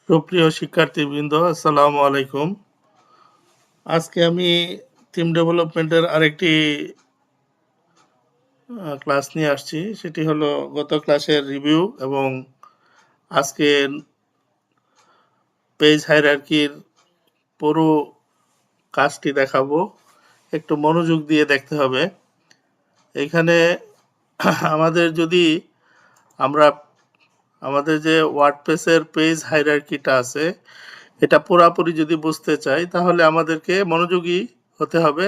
সুপ্রিয় শিক্ষার্থীবৃন্দ, আসসালামু আলাইকুম। আজকে আমি টিম ডেভেলপমেন্টের আরেকটি ক্লাস নিয়ে আসছি। সেটি হলো গত ক্লাসের রিভিউ এবং আজকে পেজ হায়ারার্কির পুরো কাজটি দেখাবো। একটু মনোযোগ দিয়ে দেখতে হবে। এখানে আমরা আমাদের যে ওয়ার্ডপ্রেসের পেজ হায়ারার্কিটা আছে, এটা পুরাপুরি যদি বুঝতে চাই তাহলে আমাদেরকে মনোযোগী হতে হবে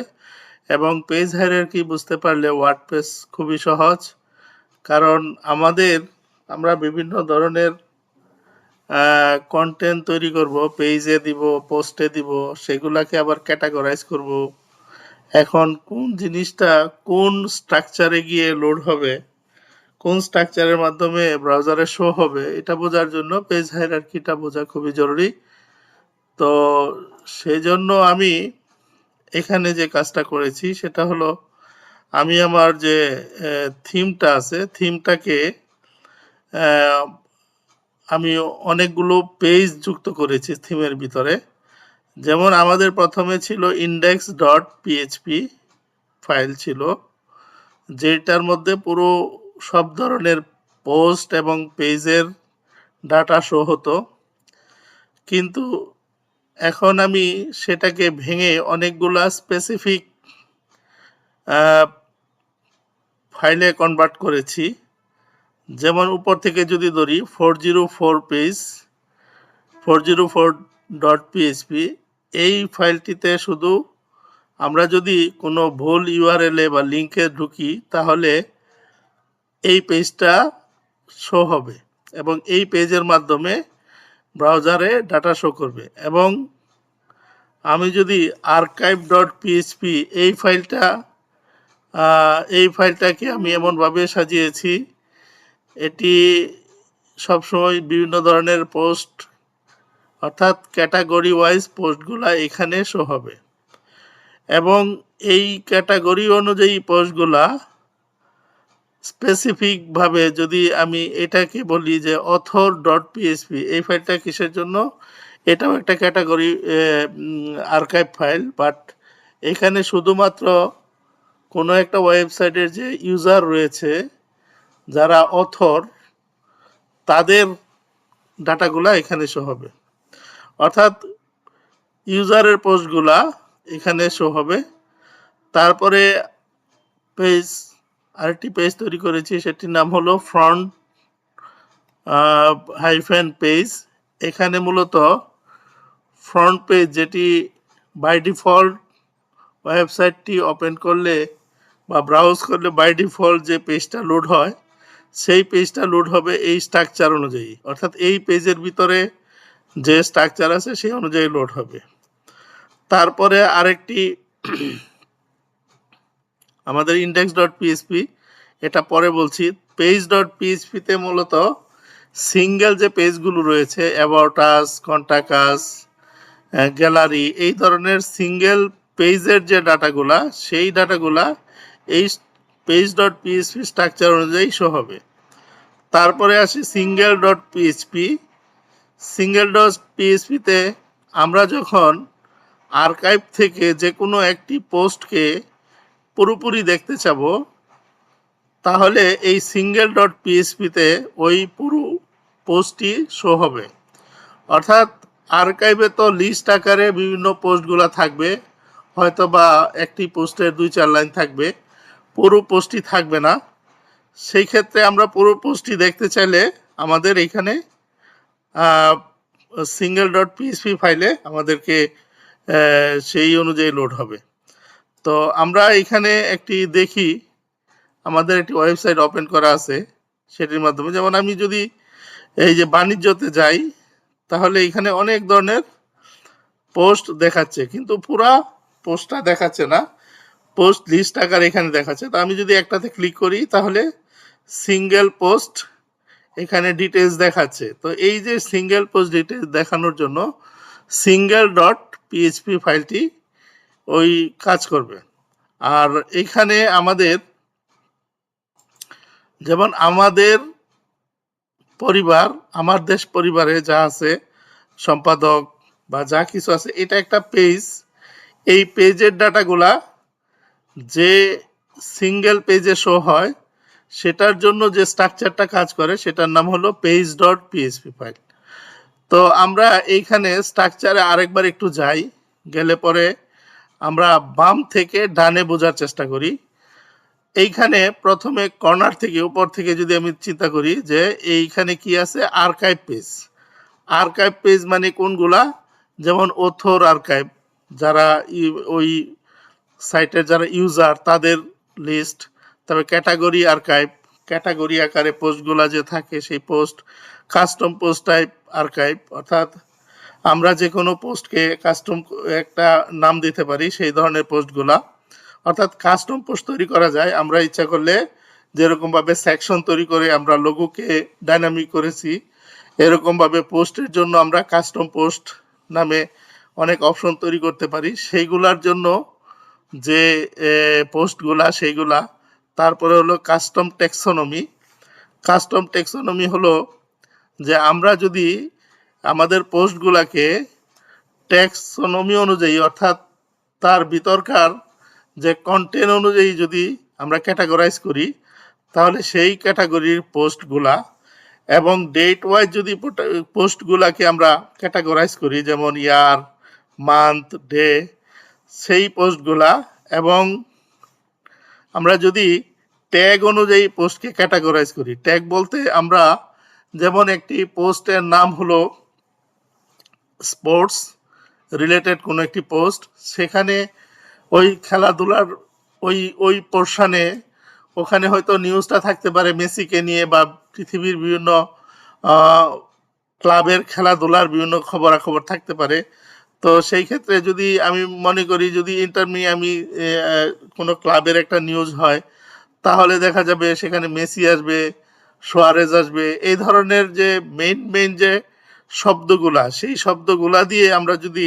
এবং পেজ হায়ারার্কি বুঝতে পারলে ওয়ার্ডপ্রেস খুবই সহজ। কারণ আমরা বিভিন্ন ধরনের কন্টেন্ট তৈরি করব, পেজে দিব, পোস্টে দিব, সেগুলাকে আবার ক্যাটাগরাইজ করব। এখন কোন জিনিসটা কোন স্ট্রাকচারে গিয়ে লোড হবে, কোন স্ট্রাকচারের মাধ্যমে ব্রাউজারে শো হবে, এটা বোঝার জন্য পেজ হায়ারার্কিটা বোঝা খুবই জরুরি। তো সেই জন্য আমি এখানে যে কাজটা করেছি সেটা হলো আমি আমার যে থিমটা আছে, থিমটাকে আমি অনেকগুলো পেজ যুক্ত করেছি থিমের ভিতরে। যেমন আমাদের প্রথমে ছিল index.php ফাইল ছিল, যেটার মধ্যে পুরো সব ধরনের পোস্ট এবং পেজের ডাটা শো হতো। কিন্তু এখন আমি সেটাকে ভেঙে অনেকগুলা স্পেসিফিক ফাইলে কনভার্ট করেছি। যেমন উপর থেকে যদি ধরি 404 পেজ 404.php, এই ফাইলটিতে শুধু আমরা যদি কোনো ভুল ইউআরএল বা লিঙ্কে ঢুকি তাহলে এই পেজটা শো হবে এবং এই পেজের মাধ্যমে ব্রাউজারে ডাটা শো করবে। এবং আমি যদি archive.php এই ফাইলটাকে আমি এমনভাবে সাজিয়েছি, এটি সবসময় বিভিন্ন ধরনের পোস্ট অর্থাৎ ক্যাটাগরি ওয়াইজ পোস্টগুলা এখানে শো হবে এবং এই ক্যাটাগরি অনুযায়ী পোস্টগুলা স্পেসিফিকভাবে যদি আমি এটাকে বলি যে author.php, এই ফাইলটা কিসের জন্য, এটাও একটা ক্যাটাগরি আর্কাইভ ফাইল, বাট এখানে শুধুমাত্র কোনো একটা ওয়েবসাইটের যে ইউজার রয়েছে যারা অথর, তাদের ডাটাগুলা এখানে শো হবে। অর্থাৎ ইউজারের পোস্টগুলা এখানে শো হবে। তারপরে আরেকটি পেজ তৈরি করেছি, সেটির নাম হলো ফ্রন্ট পেজ। এখানে মূলত ফ্রন্ট পেজ, যেটি বাই ডিফল্ট ওয়েবসাইটটি ওপেন করলে বা ব্রাউজ করলে বাই ডিফল্ট যে পেজটা লোড হয়, সেই পেজটা লোড হবে এই স্ট্রাকচার অনুযায়ী। অর্থাৎ এই পেজের ভিতরে যে স্ট্রাকচার আছে সেই অনুযায়ী লোড হবে। তারপরে আরেকটি আমাদের index.php, এটা পরে বলছি। page.php-তে মূলত সিঙ্গেল যে পেজগুলো রয়েছে, about us, contact us, gallery, এই ধরনের সিঙ্গেল পেজের যে ডাটাগুলা, সেই ডাটাগুলা এই page.php স্ট্রাকচার অনুযায়ী শো হবে। তারপরে আসি single.php। single.php-তে আমরা যখন আর্কাইভ থেকে যে কোনো একটি পোস্টকে পুরোপুরি দেখতে চাবো, তাহলে এই single.php-তে ওই পুরো পোস্টটি শো হবে। অর্থাৎ আর্কাইভে তো লিস্ট আকারে বিভিন্ন পোস্টগুলো থাকবে, হয়তো বা একটি পোস্টের 2-4 লাইন থাকবে, পুরো পোস্টটি থাকবে না। সেই ক্ষেত্রে আমরা পুরো পোস্টটি দেখতে চাইলে আমাদের এখানে single.php ফাইলে আমাদেরকে সেই অনুযায়ী লোড হবে। তো আমরা এখানে একটি দেখি, আমাদের একটি ওয়েবসাইট ওপেন করা আছে, সেটির মাধ্যমে যেমন আমি যদি এই যে বাণিজ্যতে যাই, তাহলে এখানে অনেক ধরনের পোস্ট দেখাচ্ছে, কিন্তু পুরা পোস্টটা দেখাচ্ছে না, পোস্ট লিস্ট আকার এখানে দেখাচ্ছে। তো আমি যদি একটাতে ক্লিক করি তাহলে সিঙ্গেল পোস্ট এখানে ডিটেলস দেখাচ্ছে। তো এই যে সিঙ্গেল পোস্ট ডিটেলস দেখানোর জন্য single.php ফাইলটি ওই কাজ করবে। আর এখানে যেমন আমাদের পরিবার, আমার দেশ পরিবারে যা আছে, সম্পাদক বা যা কিছু আছে, এটা একটা পেজ। এই পেজের ডাটাগুলা যে সিঙ্গেল পেজে শো হয়, সেটার জন্য যে স্ট্রাকচারটা কাজ করে সেটার নাম হলো পেজ ডট পিএসপি ফাইল। তো আমরা এইখানে স্ট্রাকচারে আরেকবার একটু যাই, গেলে পরে আমরা বাম থেকে ডানে বোঝার চেষ্টা করি। এইখানে প্রথমে কর্নার থেকে উপর থেকে যদি আমি চিন্তা করি যে এইখানে কি আছে, আর্কাইভ পেজ। আর্কাইভ পেজ মানে কোনগুলা, যেমন অথর আর্কাইভ, যারা ওই সাইটের যারা ইউজার তাদের লিস্ট। তবে ক্যাটাগরি আর্কাইভ, ক্যাটাগরি আকারে পোস্টগুলা যে থাকে সেই post. Custom post type archive, অর্থাৎ আমরা যে কোনো পোস্টকে কাস্টম একটা নাম দিতে পারি সেই ধরনের পোস্টগুলা। অর্থাৎ কাস্টম পোস্ট তৈরি করা যায়, আমরা ইচ্ছা করলে যেরকমভাবে সেকশন তৈরি করে আমরা লোগোকে ডাইনামিক করেছি, এরকমভাবে পোস্টের জন্য আমরা কাস্টম পোস্ট নামে অনেক অপশন তৈরি করতে পারি। সেইগুলার জন্য যে পোস্টগুলা সেইগুলা। তারপরে হলো কাস্টম টেক্সোনমি। কাস্টম টেক্সোনমি হলো যে আমরা যদি আমাদের পোস্টগুলাকে টেক্সোনমি অনুযায়ী, অর্থাৎ তার ভিতরকার যে কন্টেন্ট অনুযায়ী যদি আমরা ক্যাটাগরাইজ করি, তাহলে সেই ক্যাটাগরির পোস্টগুলা এবং ডেট ওয়াইজ যদি পোস্টগুলাকে আমরা ক্যাটাগরাইজ করি, যেমন ইয়ার, মান্থ, ডে, সেই পোস্টগুলা, এবং আমরা যদি ট্যাগ অনুযায়ী পোস্টকে ক্যাটাগরাইজ করি। ট্যাগ বলতে আমরা যেমন একটি পোস্টের নাম হলো স্পোর্টস রিলেটেড কোনো একটি পোস্ট, সেখানে ওই খেলাধুলার ওই ওই পোর্শনে ওখানে হয়তো নিউজটা থাকতে পারে মেসিকে নিয়ে বা পৃথিবীর বিভিন্ন ক্লাবের খেলাধুলার বিভিন্ন খবরাখবর থাকতে পারে। তো সেই ক্ষেত্রে যদি আমি মনে করি যদি আমি কোনো ক্লাবের একটা নিউজ হয়, তাহলে দেখা যাবে সেখানে মেসি আসবে, সোয়ারেজ আসবে, এই ধরনের যে মেইন যে শব্দগুলা, সেই শব্দগুলা দিয়ে আমরা যদি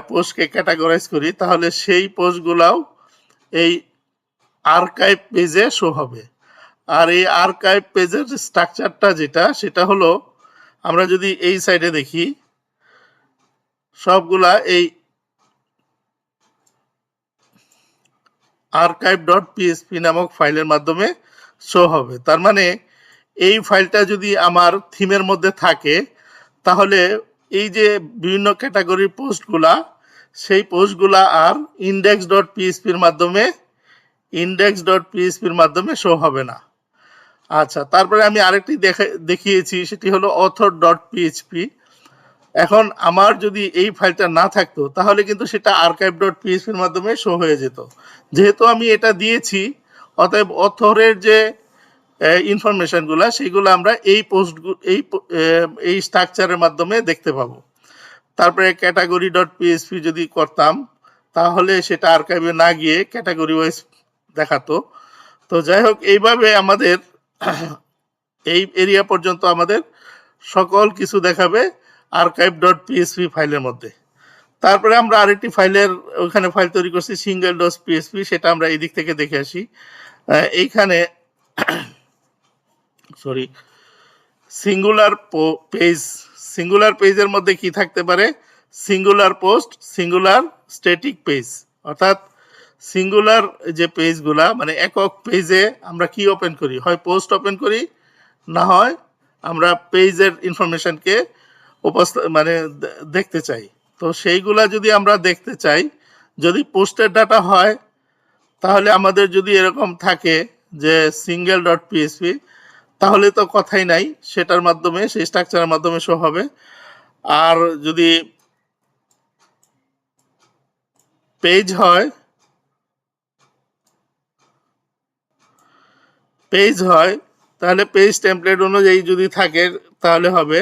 পোস্টকে ক্যাটাগরাইজ করি, তাহলে সেই পোস্টগুলাও এই আর্কাইভ পেজে শো হবে। আর এই আর্কাইভ পেজের স্ট্রাকচারটা যেটা, সেটা হলো আমরা যদি এই সাইডে দেখি, সবগুলা এই আর্কাইভ ডট পিএসপি নামক ফাইলের মাধ্যমে শো হবে। তার মানে এই ফাইলটা যদি আমার থিমের মধ্যে থাকে, তাহলে এই যে বিভিন্ন ক্যাটাগরির পোস্টগুলা, সেই পোস্টগুলা আর ইন্ডেক্স ডট পিএসপির মাধ্যমে শো হবে না। আচ্ছা, তারপরে আমি আরেকটি দেখিয়েছি, সেটি হলো অথর ডট পিএইচপি। এখন আমার যদি এই ফাইলটা না থাকতো, তাহলে কিন্তু সেটা আর্কাইভ ডট পিএইচপির মাধ্যমে শো হয়ে যেত। যেহেতু আমি এটা দিয়েছি, অতএব অথরের যে ইনফরমেশনগুলো সেইগুলো আমরা এই স্ট্রাকচারের মাধ্যমে দেখতে পাবো। তারপরে ক্যাটাগরি ডট পিএইচপি যদি করতাম, তাহলে সেটা আর্কাইভে না গিয়ে ক্যাটাগরি ওয়াইজ দেখাতো। তো যাই হোক, এইভাবে আমাদের এই এরিয়া পর্যন্ত আমাদের সকল কিছু দেখাবে আর্কাইভ ডট পিএসপি ফাইলের মধ্যে। তারপরে আমরা আরেকটি ওখানে ফাইল তৈরি করছি সিঙ্গেল ডট পিএসপি, সেটা আমরা এই দিক থেকে দেখে আসি। এইখানে সিঙ্গুলার পেজের মধ্যে কি থাকতে পারে, singular post, singular static page. অর্থাৎ সিঙ্গুলার যে পেজগুলা, মানে একক পেজে আমরা কি ওপেন করি, হয় পোস্ট ওপেন করি, না হয় আমরা পেজের ইনফরমেশনকে দেখতে চাই। তো সেইগুলা যদি আমরা দেখতে চাই, যদি পোস্টের ডাটা হয়, তাহলে আমাদের যদি এরকম থাকে যে সিঙ্গেল ডট পিএসপি, তাহলে তো কথাই নাই, সেটার মাধ্যমে, সেই স্ট্রাকচারের মাধ্যমে শো হবে। আর যদি পেজ হয়, তাহলে পেজ টেমপ্লেট অনুযায়ী যদি থাকে তাহলে হবে,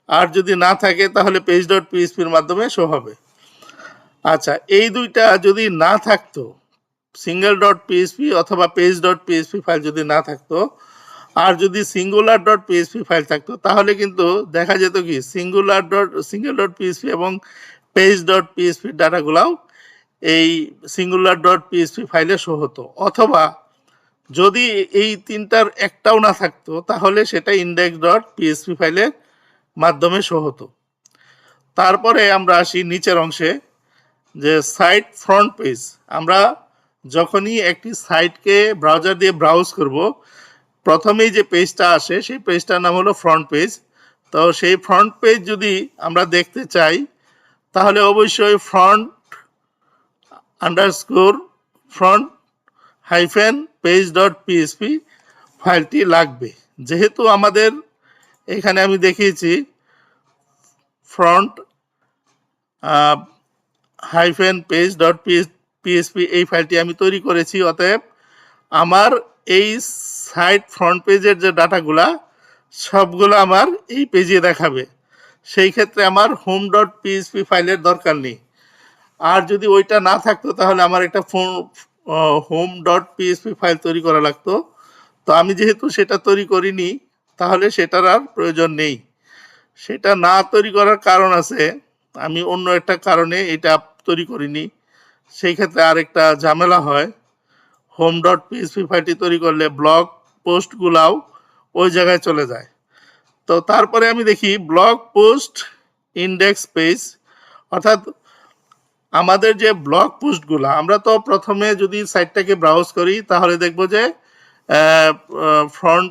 আর যদি না থাকে তাহলে পেজ ডট পিএইচপির মাধ্যমে শো হবে। আচ্ছা, এই দুইটা যদি না থাকতো, সিঙ্গেল ডট পিএইচপি অথবা পেজ ডট পিএইচপি ফাইল যদি না থাকতো, আর যদি সিঙ্গুলার ডট পিএইচপি ফাইল থাকতো, তাহলে কিন্তু দেখা যেত কি সিঙ্গেল ডট পিএইচপি এবং পেজ ডট পিএইচপির ডাটাগুলাও এই সিঙ্গুলার ডট পিএইচপি ফাইলে শো হতো। অথবা যদি এই তিনটার একটাও না থাকতো, তাহলে সেটা ইন্ডেক্স ডট পিএইচপি ফাইলের মাধ্যমে শো হতো। তারপরে আমরা আসি নিচের অংশে, যে সাইট ফ্রন্ট পেজ। আমরা যখনই একটি সাইটকে ব্রাউজার দিয়ে ব্রাউজ করব, প্রথমেই যে পেজটা আসে সেই পেজটার নাম হলো ফ্রন্ট পেজ। তো সেই ফ্রন্ট পেজ যদি আমরা দেখতে চাই, তাহলে অবশ্যই front page.php ফাইলটি লাগবে। যেহেতু আমাদের এখানে আমি দেখিয়েছি front page.php এই ফাইলটি আমি তৈরি করেছি, অতএব আমার এই সাইট ফ্রন্ট পেজের যে ডাটাগুলা সবগুলো আমার এই পেজে দেখাবে। সেই ক্ষেত্রে আমার home.php ফাইলের দরকার নেই। আর যদি ওইটা না থাকতো তাহলে আমার একটা home.php ফাইল তৈরি করা লাগতো। তো আমি যেহেতু সেটা তৈরি করিনি, তাহলে সেটার আর প্রয়োজন নেই। সেটা না তৈরি করার কারণ আছে, আমি অন্য একটা কারণে এটা তৈরি করিনি। সেই ক্ষেত্রে আরেকটা ঝামেলা হয়। home.php ফাইলটি তৈরি করলে ব্লগ পোস্টগুলাও ওই জায়গায় চলে যায়। তো তারপরে আমি দেখি ব্লগ পোস্ট ইন্ডেক্স পেজ, অর্থাৎ আমাদের যে ব্লগ পোস্টগুলো, আমরা তো প্রথমে যদি সাইটটাকে ব্রাউজ করি তাহলে দেখব যে ফ্রন্ট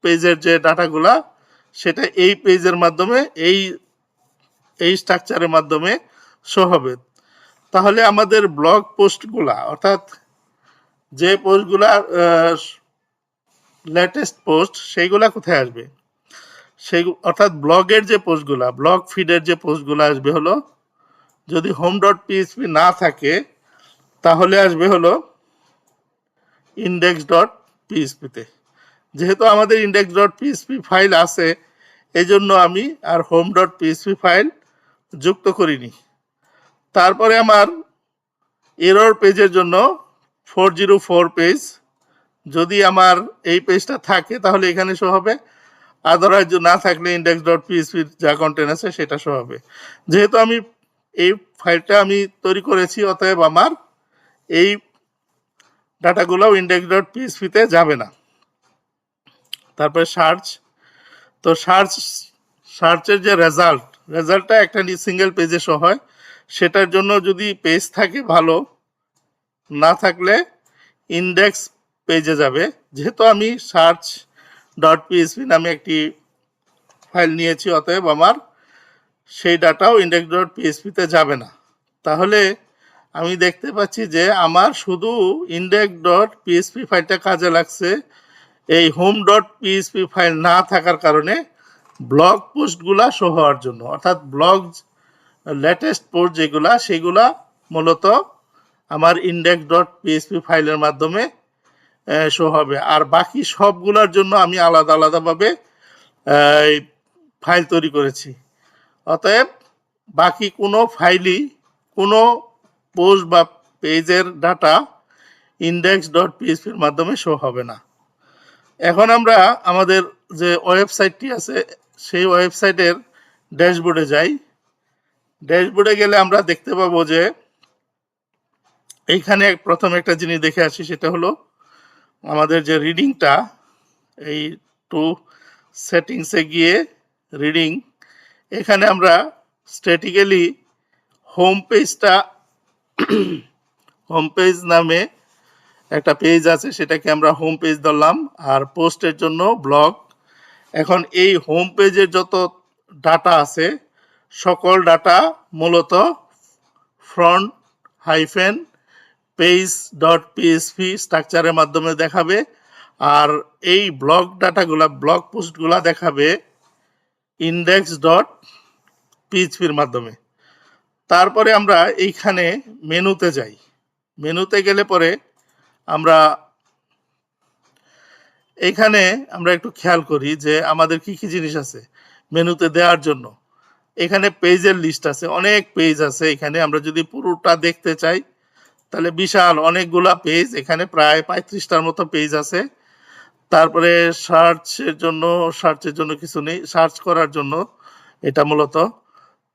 পেজের যে ডাটাগুলা সেটা এই পেজের মাধ্যমে এই স্ট্রাকচারের মাধ্যমে শো হবে। তাহলে আমাদের ব্লগ পোস্টগুলা, অর্থাৎ যে পোস্টগুলা লেটেস্ট পোস্ট, সেইগুলা কোথায় আসবে? সেই অর্থাৎ ব্লগের যে পোস্টগুলা, ব্লগ ফিডের যে পোস্টগুলো আসবে হলো, যদি home.php না থাকে তাহলে আসবে হলো index.php-তে। যেহেতু আমাদের index.php ফাইল আছে, এই জন্য আমি আর home.php ফাইল যুক্ত করিনি। তারপরে আমার এরর পেজের জন্য 404 পেজ, যদি আমার এই পেজটা থাকে তাহলে এখানে শো হবে, আদারওয়াইজ না থাকলে index.php যা কন্টেন্ট আছে সেটা শো হবে। যেহেতু আমি এই ফাইলটা আমি তৈরি করেছি, অতএব আমার এই ডাটাগুলোও index.php-তে যাবে না। তারপরে সার্চ। তো সার্চের যে রেজাল্টটা একটা সিঙ্গেল পেজে শো হয়, সেটার জন্য যদি পেজ থাকে ভালো, না থাকলে ইন্ডেক্স পেজে যাবে। যেহেতু আমি search.php নামে একটি ফাইল নিয়েছি, অতএব আমার সেই ডাটাও index.php-তে যাবে না। তাহলে আমি দেখতে পাচ্ছি যে আমার শুধু index.php ফাইলটা কাজে লাগছে, এই home.php ফাইল না থাকার কারণে ব্লগ পোস্টগুলা শো হওয়ার জন্য। অর্থাৎ ব্লগ লেটেস্ট পোস্ট যেগুলা, সেগুলা মূলত আমার index.php ফাইলের মাধ্যমে শো হবে। আর বাকি সবগুলোর জন্য আমি আলাদা আলাদাভাবে ফাইল তৈরি করেছি। অতএব বাকি কোনো ফাইলই, কোনো পোস্ট বা পেজের ডাটা index.php-র মাধ্যমে শো হবে না। এখন আমরা আমাদের যে ওয়েবসাইটটি আছে সেই ওয়েবসাইটের ড্যাশবোর্ডে যাই। ড্যাশবোর্ডে গেলে আমরা দেখতে পাবো যে এইখানে প্রথম একটা জিনিস দেখে আসি, সেটা হলো আমাদের যে রিডিংটা, এই টু সেটিংসে গিয়ে রিডিং, এখানে আমরা স্ট্যাটিক্যালি হোম পেজ নামে একটা পেজ আছে, সেটাকে আমরা হোম পেজ ধরলাম, আর পোস্টের জন্য ব্লগ। এখন এই হোম পেজের যত ডাটা আছে, সকল ডাটা মূলত front page.php স্ট্রাকচারের মাধ্যমে দেখাবে, আর এই ব্লগ ডাটাগুলা, ব্লগ পোস্টগুলা দেখাবে index.php-র মাধ্যমে। তারপরে আমরা এইখানে মেনুতে যাই। মেনুতে গেলে পরে আমরা এইখানে আমরা একটু খেয়াল করি যে আমাদের কি কি জিনিস আছে মেনুতে দেওয়ার জন্য। এখানে পেজের লিস্ট আছে, অনেক পেজ আছে এখানে। আমরা যদি পুরোটা দেখতে চাই তাহলে বিশাল অনেকগুলা পেজ, এখানে প্রায় 35টার মতো পেজ আছে। তারপরে সার্চের জন্য কিছু নেই, সার্চ করার জন্য এটা মূলত।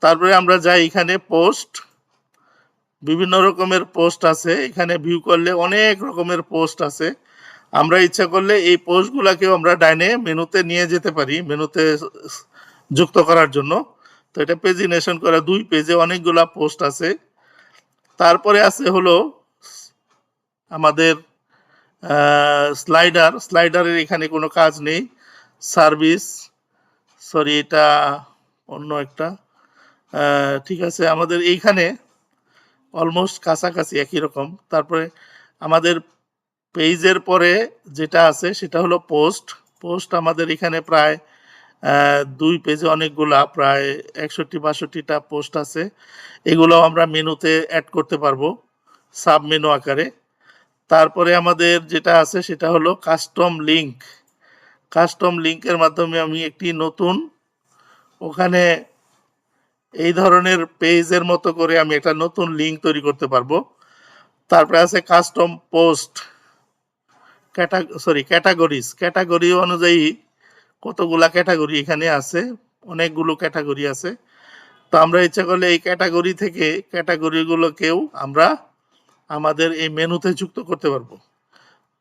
তারপরে আমরা যাই, এখানে পোস্ট, বিভিন্ন রকমের পোস্ট আছে। এখানে ভিউ করলে অনেক রকমের পোস্ট আছে। আমরা ইচ্ছা করলে এই পোস্টগুলাকেও আমরা ডাইনে মেনুতে নিয়ে যেতে পারি, মেনুতে যুক্ত করার জন্য। তো এটা পেজিনেশন করা 2 পেজে অনেকগুলা পোস্ট আছে। তারপরে আছে হলো আমাদের স্লাইডারের এখানে কোনো কাজ নেই। সার্ভিস, সরি এটা অন্য একটা, ঠিক আছে আমাদের এইখানে অলমোস্ট কাছাকাছি একই রকম। তারপরে আমাদের পেজের পরে যেটা আছে সেটা হলো পোস্ট। পোস্ট আমাদের এখানে প্রায় 2 পেজে অনেকগুলা, প্রায় 61-62টা পোস্ট আছে। এগুলো আমরা মেনুতে অ্যাড করতে পারবো সাব মেনু আকারে। তারপরে আমাদের যেটা আছে সেটা হলো কাস্টম লিঙ্ক। কাস্টম লিঙ্কের মাধ্যমে আমি একটি নতুন ওখানে এই ধরনের পেজের মতো করে আমি একটা নতুন লিঙ্ক তৈরি করতে পারবো। তারপরে আছে কাস্টম পোস্ট, ক্যাটাগরিজ। ক্যাটাগরি অনুযায়ী কতগুলা ক্যাটাগরি এখানে আছে, অনেকগুলো ক্যাটাগরি আছে। তো আমরা ইচ্ছা করলে এই ক্যাটাগরি থেকে ক্যাটাগরিগুলোকেও আমরা আমাদের এই মেনুতে যুক্ত করতে পারবো।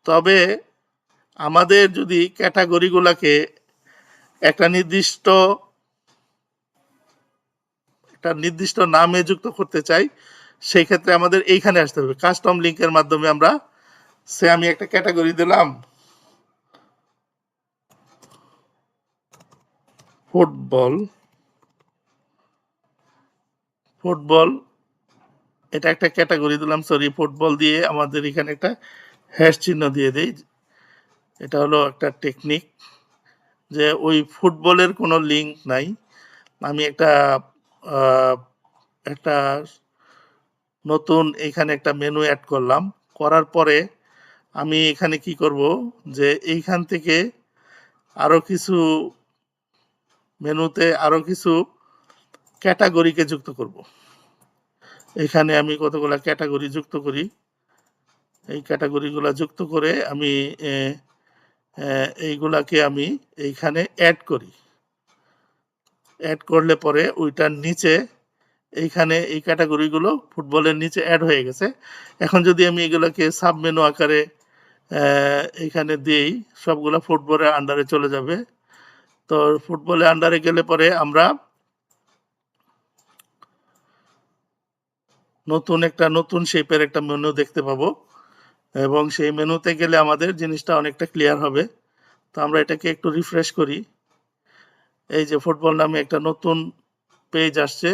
তবে আমাদের যদি ক্যাটাগরিগুলোকে একটা নির্দিষ্ট নামে যুক্ত করতে চাই, সেই ক্ষেত্রে আমাদের এইখানে আসতে হবে। কাস্টম লিঙ্কের মাধ্যমে আমরা আমি একটা ক্যাটাগরি দিলাম ফুটবল। এটা একটা ক্যাটাগরি দিলাম, সরি ফুটবল দিয়ে আমাদের এখানে একটা হ্যাশ চিহ্ন দিয়ে দেই। এটা হলো একটা টেকনিক যে ওই ফুটবলের কোনো লিঙ্ক নাই। আমি একটা নতুন এখানে একটা মেনু অ্যাড করলাম। করার পরে আমি এখানে কি করব, যে এইখান থেকে আরো কিছু মেনুতে আরো কিছু ক্যাটাগরিকে যুক্ত করব। এখানে আমি কতগুলা ক্যাটাগরি যুক্ত করি। এই ক্যাটাগরিগুলা যুক্ত করে আমি এইগুলাকে আমি এইখানে অ্যাড করি। অ্যাড করলে পরে ওইটার নিচে এইখানে এই ক্যাটাগরিগুলো ফুটবলের নিচে অ্যাড হয়ে গেছে। এখন যদি আমি এগুলোকে সাব মেনু আকারে এইখানে দিই, সবগুলো ফুটবলের আন্ডারে চলে যাবে। তো ফুটবলের আন্ডারে গেলে পরে আমরা নতুন শেপের একটা মেনু দেখতে পাবো, এবং সেই মেনুতে গেলে আমাদের জিনিসটা অনেকটা ক্লিয়ার হবে। তো আমরা এটাকে একটু রিফ্রেশ করি। এই যে ফুটবল নামে একটা নতুন পেজ আসছে,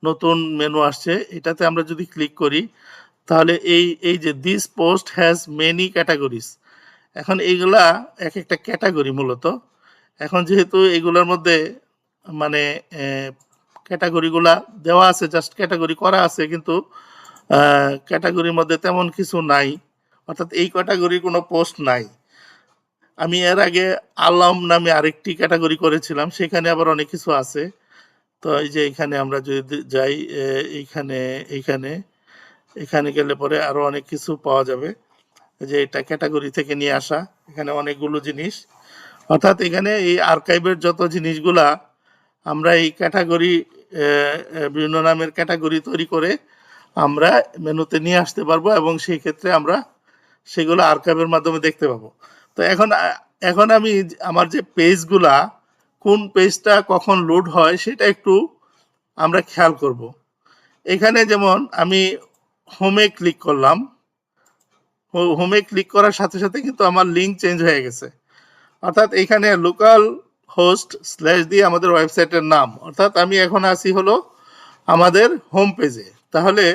নতুন মেনু আসছে। এটাতে আমরা যদি ক্লিক করি তাহলে এই যে this post has many categories, এখন এইগুলা এক একটা ক্যাটাগরি মূলত। এখন যেহেতু এগুলোর মধ্যে মানে ক্যাটাগরিগুলা দেওয়া আছে, জাস্ট ক্যাটাগরি করা আছে, কিন্তু ক্যাটাগরির মধ্যে তেমন কিছু নাই, অর্থাৎ এই ক্যাটাগরির কোনো পোস্ট নাই। আমি এর আগে আলাম নামে আরেকটি ক্যাটাগরি করেছিলাম, সেখানে আবার অনেক কিছু আছে। তো এই যে এখানে আমরা যদি যাই, এইখানে এইখানে এখানে গেলে পরে আরো অনেক কিছু পাওয়া যাবে। যে এটা ক্যাটাগরি থেকে নিয়ে আসা, এখানে অনেকগুলো জিনিস, অর্থাৎ এখানে এই আর্কাইভের যত জিনিসগুলা আমরা এই ক্যাটাগরি, বিভিন্ন নামের ক্যাটাগরি তৈরি করে আমরা মেনুতে নিয়ে আসতে পারবো, এবং সেই ক্ষেত্রে আমরা সেগুলো আর্কাইভের মাধ্যমে দেখতে পাবো। তো এখন আমি আমার যে পেজগুলা, কোন পেজটা কখন লোড হয় সেটা একটু আমরা খেয়াল করব। এখানে যেমন আমি হোমে ক্লিক করলাম, হোমে ক্লিক করার সাথে সাথে কিন্তু আমার লিঙ্ক চেঞ্জ হয়ে গেছে। অর্থাৎ এখানে লোকাল হোস্ট স্ল্যাশ দিয়ে আমাদের ওয়েবসাইটের নাম, অর্থাৎ আমি এখন আছি হলো আমাদের হোম পেজে। তাহলে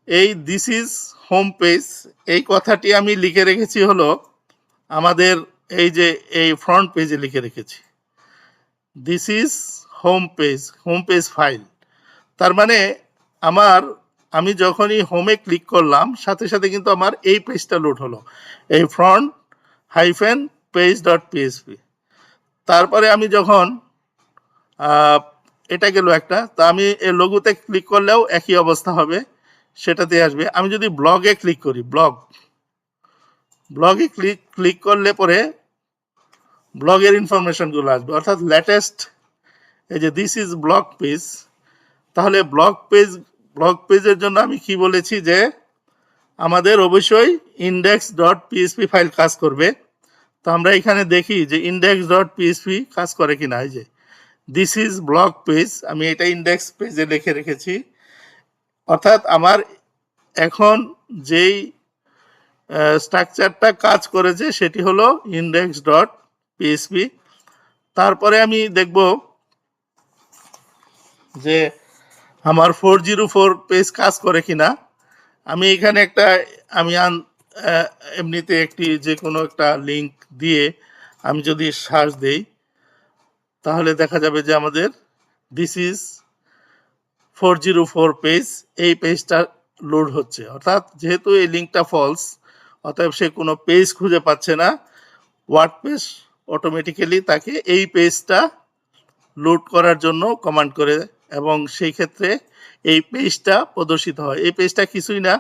এই দিস ইজ হোম পেজ, এই কথাটি আমি লিখে রেখেছি হলো আমাদের এই যে এই ফ্রন্ট পেজে লিখে রেখেছি, this is home page file. তার মানে আমি যখনই হোমে ক্লিক করলাম সাথে সাথে কিন্তু আমার এই পেজটা লোড হলো, এই front hyphen page dot PSP. তারপরে আমি যখন এটা গেল একটা, তা আমি এই লোগোতে ক্লিক করলেও একই অবস্থা হবে, সেটাতে আসবে। আমি যদি ব্লগে ক্লিক করি, ব্লগে ক্লিক করলে পরে ব্লগের ইনফরমেশনগুলো আসবে, অর্থাৎ লেটেস্ট। এই যে দিস ইজ ব্লগ পেজ, তাহলে ব্লগ পেজের জন্য আমি কি বলেছি, যে আমাদের অবশ্যই ইন্ডেক্স ডট পিএসপি ফাইল কাজ করবে। তো আমরা এখানে দেখি যে ইন্ডেক্স ডট পিএসপি কাজ করে কিনা। এই যে দিস ইজ ব্লগ পেজ, আমি এটা ইন্ডেক্স পেজে লিখে রেখেছি। অর্থাৎ আমার এখন যেই স্ট্রাকচারটা কাজ করেছে সেটি হলো ইন্ডেক্স ডট পিএসপি। তারপরে আমি দেখব যে আমার 404 পেজ কাজ করে কিনা। আমি এখানে একটা আমি এমনিতে একটি যে কোনো একটা লিংক দিয়ে আমি যদি সার্চ দেই তাহলে দেখা যাবে যে আমাদের দিস ইজ 404 পেজ, এই পেজটা লোড হচ্ছে। অর্থাৎ যেহেতু এই লিঙ্কটা ফলস, অতএব সে কোনো পেজ খুঁজে পাচ্ছে না, ওয়ার্ডপ্রেস অটোমেটিক্যালি তাকে এই পেজটা লোড করার জন্য কমান্ড করে এবং সেই ক্ষেত্রে এই পেজটা প্রদর্শিত হয়। এই পেজটা কিছুই না,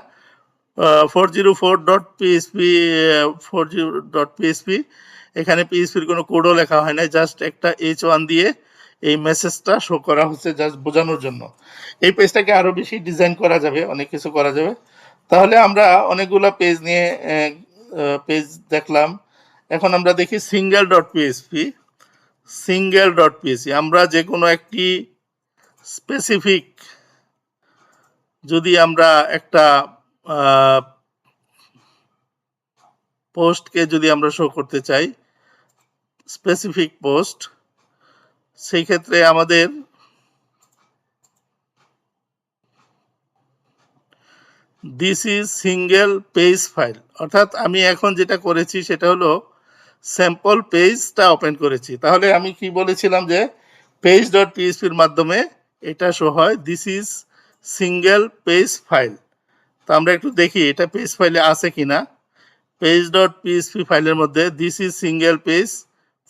404.php 40.php, এখানে পিএইচপির কোনো কোডও লেখা হয় না, জাস্ট একটা H1 দিয়ে এই মেসেজটা শো করা হচ্ছে জাস্ট বোঝানোর জন্য। এই পেজটাকে আরো বেশি ডিজাইন করা যাবে, অনেক কিছু করা যাবে। তাহলে আমরা অনেকগুলো পেজ নিয়ে পেজ দেখলাম। এখন আমরা দেখি single dot PHP. Single dot PHP আমরা যে কোনো একটি স্পেসিফিক, যদি আমরা একটা পোস্টকে যদি আমরা শো করতে চাই, স্পেসিফিক পোস্ট, সেই ক্ষেত্রে আমাদের this is single page file. অর্থাৎ আমি এখন যেটা করেছি সেটা হলো স্যাম্পল পেজটা ওপেন করেছি। তাহলে আমি কি বলেছিলাম যে পেজ ডট পিএইচপির মাধ্যমে এটা শো হয় this is single page file. তো আমরা একটু দেখি এটা পেজ ফাইলে আছে কিনা। পেজ ডট পিএইচপি ফাইলের মধ্যে this is single page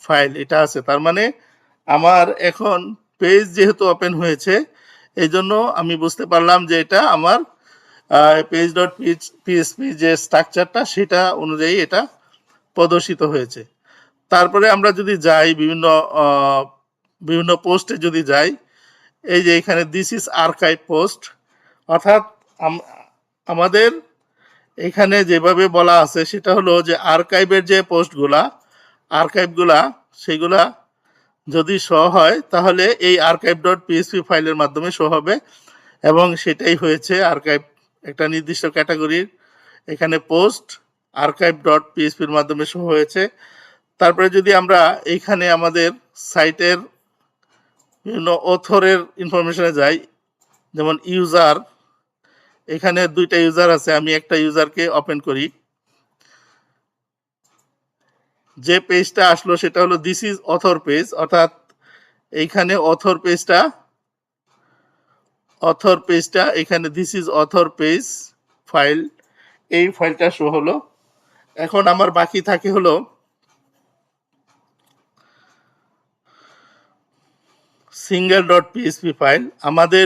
file এটা আছে। তার মানে আমার এখন পেজ যেহেতু ওপেন হয়েছে এই জন্য আমি বুঝতে পারলাম যে এটা আমার পেজ ডট পিএইচপি যে স্ট্রাকচারটা সেটা অনুযায়ী এটা প্রদর্শিত হয়েছে। তারপরে আমরা যদি যাই বিভিন্ন পোস্টে যদি যাই, এই যে এখানে দিস ইজ আর্কাইভ পোস্ট, অর্থাৎ আমাদের এখানে যেভাবে বলা আছে সেটা হলো যে আর্কাইভের যে আর্কাইভগুলা সেগুলা যদি শো হয় তাহলে এই আর্কাইভ ডট পিএইচপি ফাইলের মাধ্যমে শো হবে এবং সেটাই হয়েছে। আর্কাইভ একটা নির্দিষ্ট ক্যাটাগরির এখানে পোস্ট আর্কাইভ ডট পিএইচপির মাধ্যমে শো হয়েছে। তারপরে যদি আমরা এইখানে আমাদের সাইটের বিভিন্ন অথরের ইনফরমেশনে যাই, যেমন ইউজার, এখানে দুইটা ইউজার আছে, আমি একটা ইউজারকে ওপেন করি। যে পেজটা আসলো সেটা হলো দিস ইজ অথর পেজ, অর্থাৎ এইখানে অথর পেজটা এখানে this is author page file, এই ফাইলটা শো হলো। এখন আমার বাকি থাকে হলো সিঙ্গেল ডট পিএইচপি ফাইল। আমাদের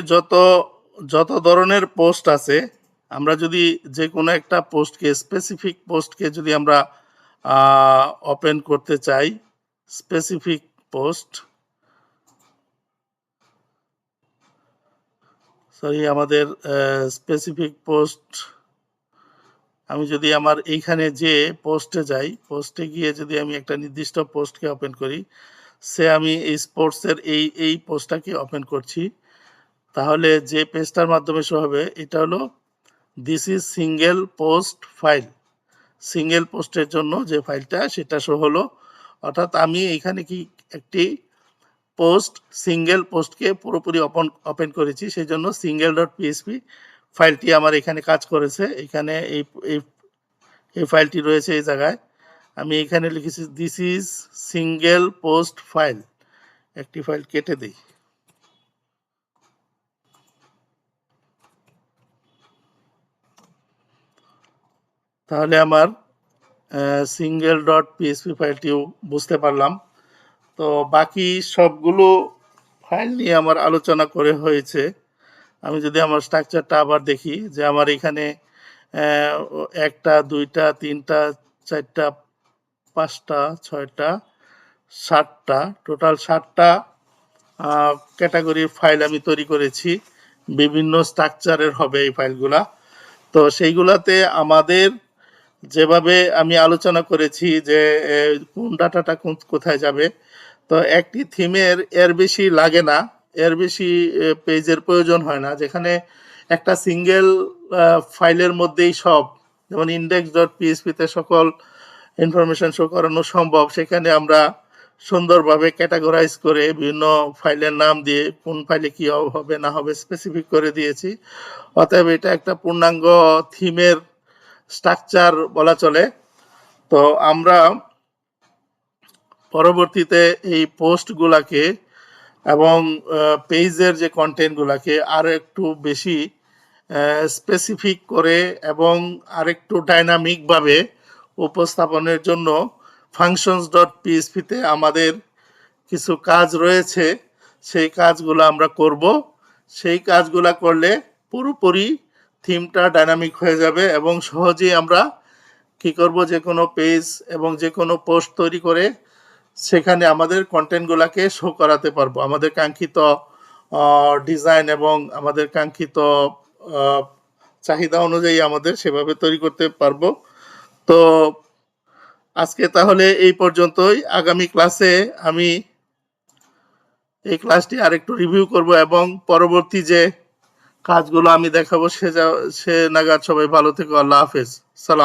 যত ধরনের পোস্ট আছে, আমরা যদি যে কোনো একটা পোস্টকে স্পেসিফিক পোস্টকে যদি আমরা ওপেন করতে চাই, স্পেসিফিক পোস্ট, আমাদের স্পেসিফিক পোস্ট, আমি যদি আমার এইখানে যে পোস্টে যাই, পোস্টে গিয়ে যদি আমি একটা নির্দিষ্ট পোস্টকে ওপেন করি, সে আমি এই স্পোর্টসের এই পোস্টটাকে ওপেন করছি, তাহলে যে পেজটার মাধ্যমে শো হবে এটা হলো this is single post file. Single পোস্টের জন্য যে ফাইলটা সেটা শো হলো। অর্থাৎ আমি এখানে কি একটি সিঙ্গেল পোস্টকে পুরোপুরি ওপেন করেছি, সেই জন্য সিঙ্গেল ডট পিএইচপি ফাইলটি আমার এখানে কাজ করেছে। এখানে এই ফাইলটি রয়েছে এই জায়গায়, আমি এখানে লিখেছি this is single post file. একটি ফাইল কেটে দিই, তাহলে আমার সিঙ্গেল ডট পিএইচপি ফাইলটিও বুঝতে পারলাম। তো বাকি সবগুলো ফাইল নিয়ে আমার আলোচনা করে হয়েছে। আমি যদি আমার স্ট্রাকচারটা আবার দেখি যে আমার এখানে একটা, দুইটা, তিনটা, চারটা, পাঁচটা, ছয়টা, সাতটা, টোটাল 7টা ক্যাটাগরির ফাইল আমি তৈরি করেছি। বিভিন্ন স্ট্রাকচারের হবে এই ফাইলগুলা। তো সেইগুলাতে আমাদের যেভাবে আমি আলোচনা করেছি যে কোন ডাটাটা কোথায় যাবে, তো একটি থিমের এর বেশি লাগে না, এর বেশি পেজের প্রয়োজন হয় না, যেখানে একটা সিঙ্গেল ফাইলের মধ্যেই সব, যেমন index.php-তে সকল ইনফরমেশন শো করানো সম্ভব, সেখানে আমরা সুন্দরভাবে ক্যাটাগরাইজ করে বিভিন্ন ফাইলের নাম দিয়ে কোন ফাইলে কি হবে না হবে স্পেসিফিক করে দিয়েছি। অতএব এটা একটা পূর্ণাঙ্গ থিমের স্ট্রাকচার বলা চলে। তো আমরা পরবর্তীতে এই পোস্টগুলাকে এবং পেজের যে কন্টেন্টগুলাকে আরও একটু বেশি স্পেসিফিক করে এবং আরেকটু ডাইনামিকভাবে উপস্থাপনের জন্য functions.php-তে আমাদের কিছু কাজ রয়েছে, সেই কাজগুলো আমরা করব। সেই কাজগুলা করলে পুরোপুরি থিমটা ডাইনামিক হয়ে যাবে এবং সহজেই আমরা কি করব, যে কোনো পেজ এবং যে কোনো পোস্ট তৈরি করে সেখানে আমাদের কন্টেন্টগুলোকে শো করাতে পারবো, আমাদের কাঙ্ক্ষিত ডিজাইন এবং আমাদের কাঙ্ক্ষিত চাহিদা অনুযায়ী আমাদের সেভাবে তৈরি করতে পারবো। তো আজকে তাহলে এই পর্যন্তই। আগামী ক্লাসে আমি এই ক্লাসটি আরেকটু রিভিউ করব এবং পরবর্তী যে কাজগুলো আমি দেখাবো সে নাগাদ সবাই ভালো থেকো। আল্লাহ হাফেজ। সালাম।